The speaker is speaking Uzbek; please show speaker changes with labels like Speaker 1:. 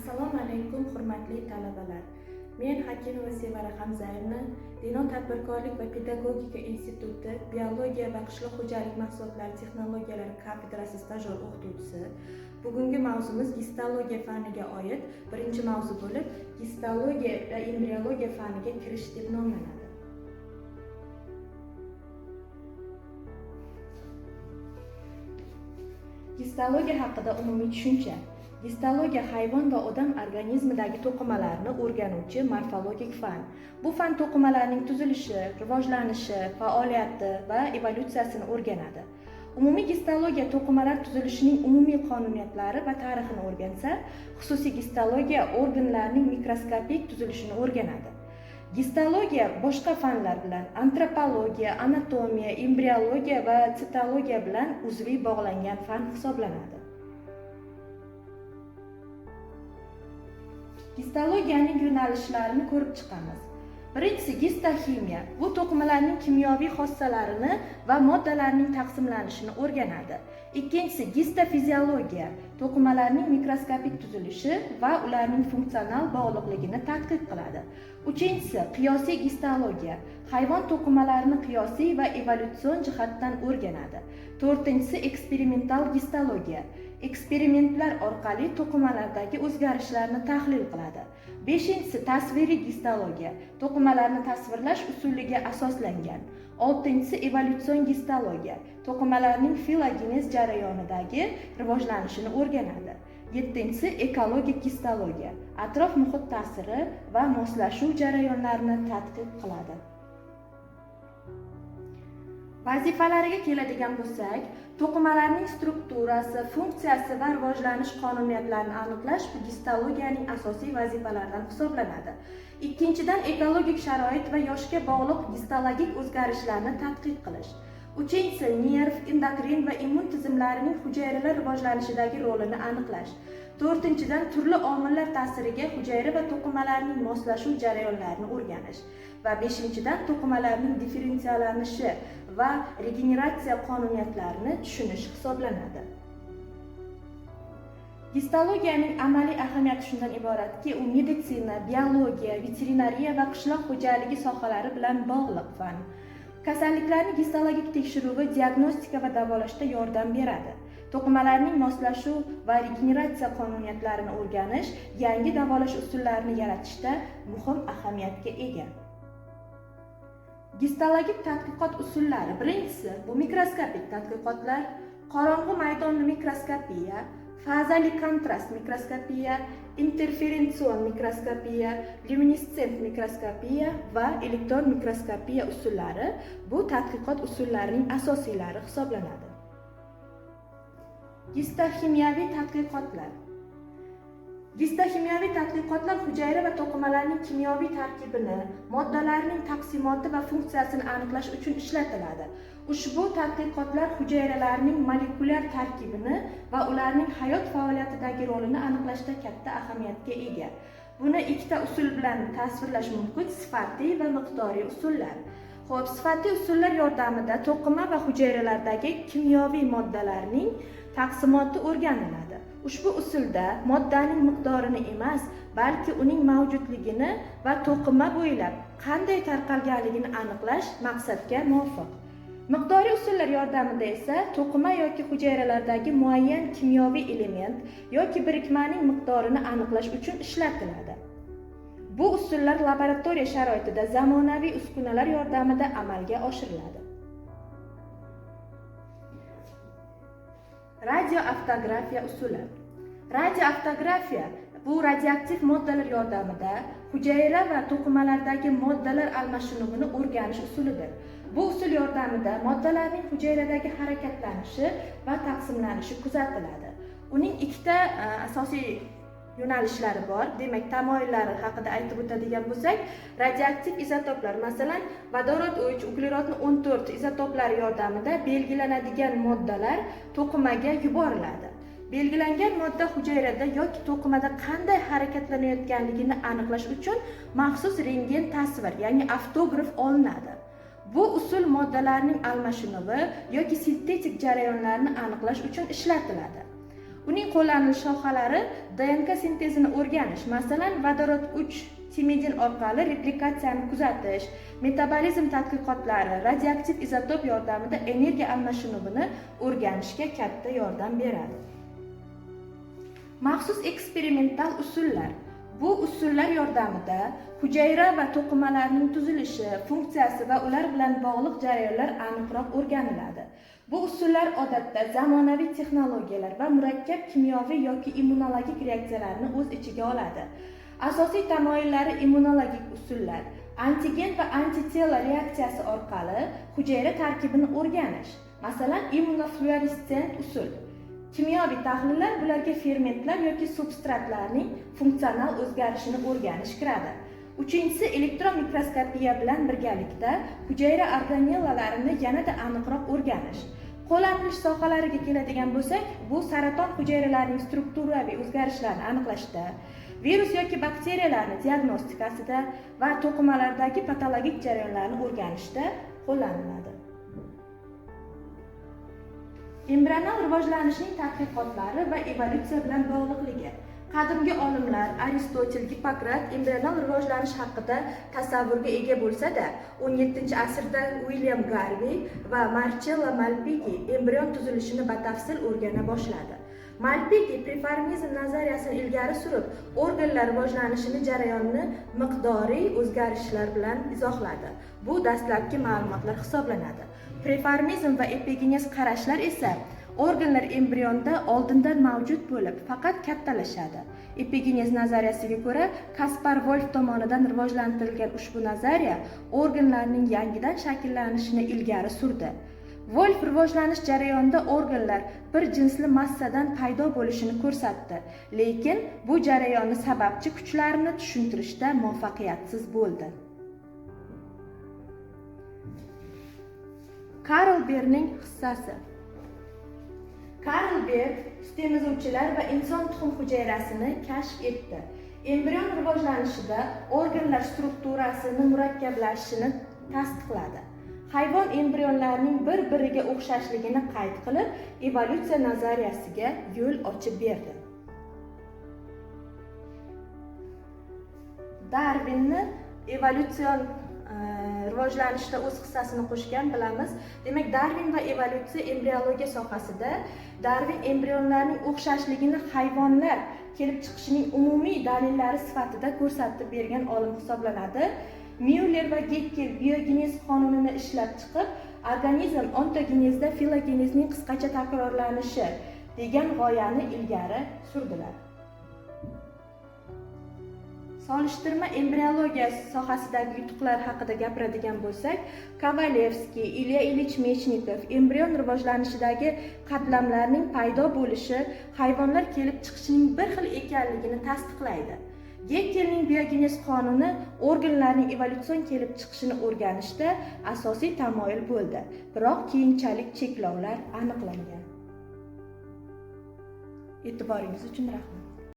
Speaker 1: Assalomu alaykum hurmatli talabalar. Men Hakimova Sevara Hamzayevna, Denov tadbirkorlik va pedagogika instituti biologiya va qishloq xo'jalik mahsulotlari texnologiyalari kafedrasi stajyor o'qituvchisi. Bugungi mavzumiz gistologiya faniga oid birinchi mavzu bo'lib, gistologiya va embriologiya faniga kirish deb nomlanadi. Gistologiya haqida umumiy tushuncha. Gistologiya hayvon va odam organizmidagi to'qimalarni o'rganuvchi morfologik fan. Bu fan to'qimalarning tuzilishi, rivojlanishi, faoliyati va evolyutsiyasini o'rganadi. Umumiy gistologiya to'qimalar tuzilishining umumiy qonuniyatlari va tarixini o'rgansa, xususiy gistologiya organlarning mikroskopik tuzilishini o'rganadi. Gistologiya boshqa fanlar bilan antropologiya, anatomiya, embriologiya va sitologiya bilan uzviy bog'langan fan hisoblanadi. Gistologiyaning yo'nalishlarini ko'rib chiqamiz. Birinchisi gistoximiya. Bu to'qimalarning kimyoviy xossalarini va moddalarning taqsimlanishini o'rganadi. Ikkinchisi gistofiziologiya. To'qimalarning mikroskopik tuzilishi va ularning funksional bog'liqligini tadqiq qiladi. Uchinchisi qiyosiy gistologiya. Hayvon to'qimalarini qiyosiy va evolyutsion jihatdan o'rganadi. To'rtinchisi eksperimental gistologiya. Eksperimentlar orqali to'qimalardagi o'zgarishlarni tahlil qiladi. Beshinchisi tasviriy gistologiya. To'qimalarni tasvirlash usuliga asoslangan. Oltinchisi evolyutsion gistologiya. To'qimalarning filogenez jarayonidagi rivojlanishini o'rganadi. Yettinchisi ekologik gistologiya. Atrof muhit ta'siri va moslashuv jarayonlarini tadqiq qiladi. Vazifalariga keladigan bo'lsak, to'qimalarning strukturasi, funksiyasi va rivojlanish qonuniyatlarini aniqlash bu gistologiyaning asosiy vazifalaridan hisoblanadi. Ikkinchidan, ekologik sharoit va yoshga bog'liq gistologik o'zgarishlarni tadqiq qilish. Uchinchisi, nerv, endokrin va immun tizimlarining hujayralar rivojlanishidagi rolini aniqlash. To'rtinchidan, turli omillar ta'siriga hujayra va to'qimalarning moslashuv jarayonlarini o'rganish. Va beshinchidan, to'qimalarning differentsiyalanishi va regeneratsiya qonuniyatlarini tushunish hisoblanadi. Gistologiyaning amaliy ahamiyati shundan iboratki, u meditsina, biologiya, veterinariya va qishloq xo'jaligi sohalari bilan bog'liq fan. Kasalliklarning gistologik tekshiruvi diagnostika va davolashda yordam beradi. To'qimalarning moslashuv va regeneratsiya qonuniyatlarini o'rganish yangi davolash usullarini yaratishda muhim ahamiyatga ega. Gistologik tadqiqot usullari. Birinchisi, bu mikroskopik tadqiqotlar, qorong'u maydonli mikroskopiya, fazali kontrast mikroskopiya, interferension mikroskopiya, luminessent mikroskopiya va elektron mikroskopiya usullari bu tadqiqot usullarining asosiylari hisoblanadi. Gistoximiyaviy tadqiqotlar. Gistoximiyaviy tadqiqotlar hujayra va to'qimalarning kimyoviy tarkibini, moddalarning taqsimoti va funksiyasini aniqlash uchun ishlatiladi. Ushbu tadqiqotlar hujayralarning molekulyar tarkibini va ularning hayot faoliyatidagi rolini aniqlashda katta ahamiyatga ega. Buni ikkita usul bilan tasvirlash mumkin: sifatiy va miqdoriy usullar. Xo'p, sifatiy usullar yordamida to'qima va hujayralardagi kimyoviy moddalarning taqsimoti o'rganiladi. Ushbu usulda moddaning miqdorini emas, balki uning mavjudligini va to'qima bo'ylab qanday tarqalganligini aniqlash maqsadga muvofiq. Miqdoriy usullar yordamida esa to'qima yoki hujayralardagi muayyan kimyoviy element yoki birikmaning miqdorini aniqlash uchun ishlatiladi. Bu usullar laboratoriya sharoitida zamonaviy uskunalar yordamida amalga oshiriladi. Radioavtografiya usuli. Radioavtografiya bu radioaktiv moddalar yordamida hujayra va to'qimalardagi moddalar almashinuvini o'rganish usulidir. Bu usul yordamida moddalarning hujayradagi harakatlanishi va taqsimlanishi kuzatiladi. Uning ikkita asosiy yo'nalishlari bor. Demak, tamoyillari haqida aytib o'tadigan bo'lsak, radioaktiv izotoplar, masalan, vodorod 3, uglerodni 14 izotoplari yordamida belgilanadigan moddalar to'qimaga yuboriladi. Belgilangan modda hujayrada yoki to'qimada qanday harakatlanayotganligini aniqlash uchun maxsus rentgen tasvir, ya'ni avtograf olinadi. Bu usul moddalarning almashinuvi yoki sintetik jarayonlarni aniqlash uchun ishlatiladi. Uning qo'llanilish sohalari DNK sintezini o'rganish, masalan, vodorod 3 timidin orqali replikatsiyani kuzatish, metabolizm tadqiqotlari, radioaktiv izotop yordamida energiya almashinuvini o'rganishga katta yordam beradi. Maxsus eksperimental usullar. Bu usullar yordamida hujayra va to'qimalarning tuzilishi, funksiyasi va ular bilan bog'liq jarayonlar aniqroq o'rganiladi. Bu usullar odatda zamonaviy texnologiyalar va murakkab kimyoviy yoki immunologik reaksiyalarni o'z ichiga oladi. Asosiy tamoyillari immunologik usullar, antigen va antitela reaksiyasi orqali hujayra tarkibini o'rganish, masalan, immunofluoressent usul. Kimyoviy tahlillar bularga fermentlar yoki substratlarning funksional o'zgarishini o'rganish kiradi. Uchinchisi elektron mikroskopiya bilan birgalikda hujayra organellalarini yanada aniqroq o'rganish. Qo'llanilish sohalariga keladigan bo'lsak, bu saraton hujayralarining strukturaviy o'zgarishlarini aniqlashda, virus yoki bakteriyalarni diagnostikasida va to'qimalardagi patologik jarayonlarni o'rganishda qo'llaniladi. Embrional rivojlanishning tadqiqotlari va evolyutsiya bilan bog'liqligi. Qadimgi olimlar Aristotel, Gippokrat embrional rivojlanish haqida tasavvurga ega bo'lsa-da, 17-asrda William Garvey va Marcello Malpighi embrion tuzilishini batafsil o'rgana boshladi. Malpighi preformizm nazariyasini ilgari surib, organlar rivojlanishini jarayonni miqdoriy o'zgarishlar bilan izohladi. Bu dastlabki ma'lumotlar hisoblanadi. Preformizm va epigenez qarashlar esa organlar embrionda oldindan mavjud bo'lib, faqat kattalashadi. Epigenez nazariyasiga ko'ra, Kaspar Wolf tomonidan rivojlantirilgan ushbu nazariya organlarning yangidan shakllanishini ilgari surdi. Wolf rivojlanish jarayonida organlar bir jinsli massadan paydo bo'lishini ko'rsatdi, lekin bu jarayonni sababchi kuchlarini tushuntirishda muvaffaqiyatsiz bo'ldi. Karl Bergning hissasi. Karl Berg sutemizuvchilar va inson tuxum hujayrasini kashf etdi. Embrion rivojlanishida organlar strukturasini murakkablashishini tasdiqladi. Hayvon embrionlarining bir-biriga o'xshashligini qayd qilib, evolyutsiya nazariyasiga yo'l ochib berdi. Darwinni evolyutsion rivojlanishda o'z hissasini qo'shgan bilamiz. Demak, Darwin va evolyutsiya embriologiya sohasida Darwin embrionlarning o'xshashligini hayvonlar kelib chiqishining umumiy dalillari sifatida ko'rsatib bergan olim hisoblanadi. Müller va Geckel biogenez qonunini ishlab chiqib, organizm ontogenezda filogenezning qisqacha takrorlanishi degan g'oyani ilgari surdilar. Solishtirma embriologiya sohasidagi yutuqlar haqida gapiradigan bo'lsak, Kovalevskiy, Ilya Ilich Mechnikov embrion rivojlanishidagi qatlamlarning paydo bo'lishi hayvonlar kelib chiqishining bir xil ekanligini tasdiqlaydi. Geckelning biogenez qonuni organlarning evolyutsion kelib chiqishini o'rganishda asosiy tamoyil bo'ldi, biroq keyinchalik cheklovlar aniqlangan. E'tiboringiz uchun rahmat.